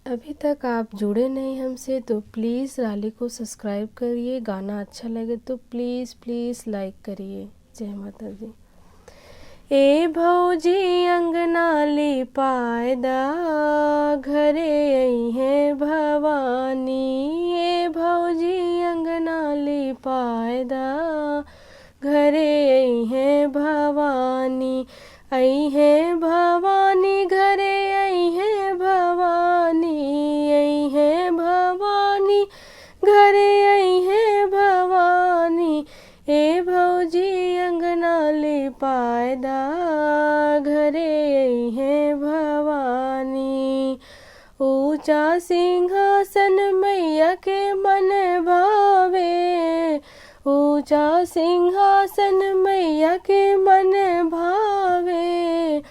अभी तक आप जुड़े नहीं हमसे तो प्लीज़ राली को सब्सक्राइब करिए। गाना अच्छा लगे तो प्लीज़ प्लीज़ लाइक करिए। जय माता दी। ए भौजी अंगना लिपायदा, घरे आई है भवानी। ए भौजी अंगना लिपायदा, घरे आई है भवानी। आई है भवानी घरे आई है भवानी। आई है भवानी घरे आई है भवानी। ए भौजी अंगना लिपायदा, घरे आई है भवानी। ऊंचा सिंहासन मैया के मन भावे। ऊंचा सिंहासन मैया के मन भावे।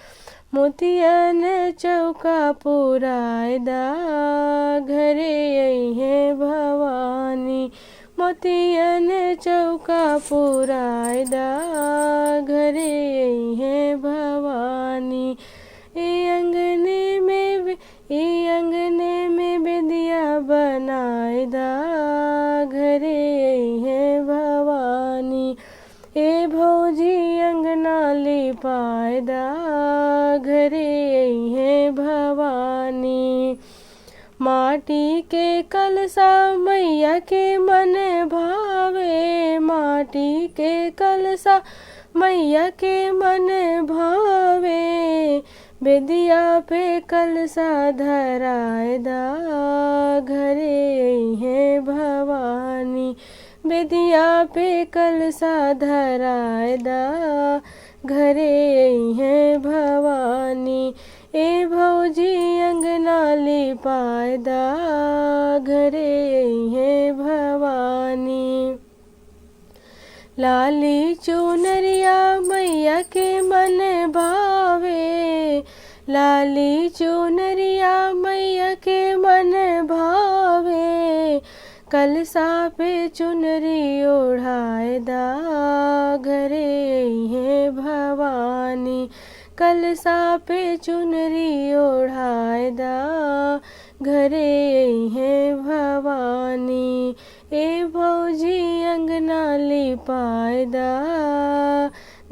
मोतियन चौका पुरायदा, घरे आई है भवानी। मोतियन चौका पुरायदा, घरे आई है भवानी। अंगने में बेदिया बनायदा, घरे आई है भवानी। ए भौजी अंगना लिपायदा, घरे आई है भवानी। माटी के कलसा मैया के मन भावे। माटी के कलसा मैया के मन भावे। बेदिया पे कलसा धरायदा, घरे आई है भवानी। बेदिया पे कलसा धरायदा, घरे आई है भवानी। ए भौजी अंगना लिपायदा, घरे आई है भवानी। लाली चुनरिया मैया के मन भावे। लाली चुनरिया मैया के मन भावे। कलसा पे चुनरी ओढ़ायदा, घरे आई है भवानी। कलसा पे चुनरी ओढ़ायदा, घरे आई है भवानी। ए भौजी अंगना लिपायदा,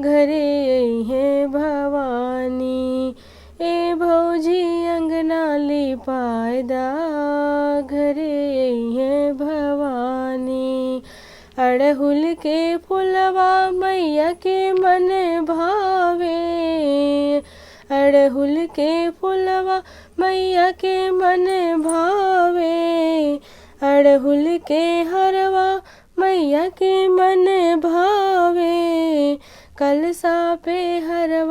घरे आई है भवानी। ए भौजी अंगना लिपायदा, घरे आई है भवानी। अड़हुल के फुलवा मैया के मन भावे। अड़हुल के फुलवा मैया के मन भावे। अड़हुल के हरवा मैया के मन भावे। कलसा पे हरवा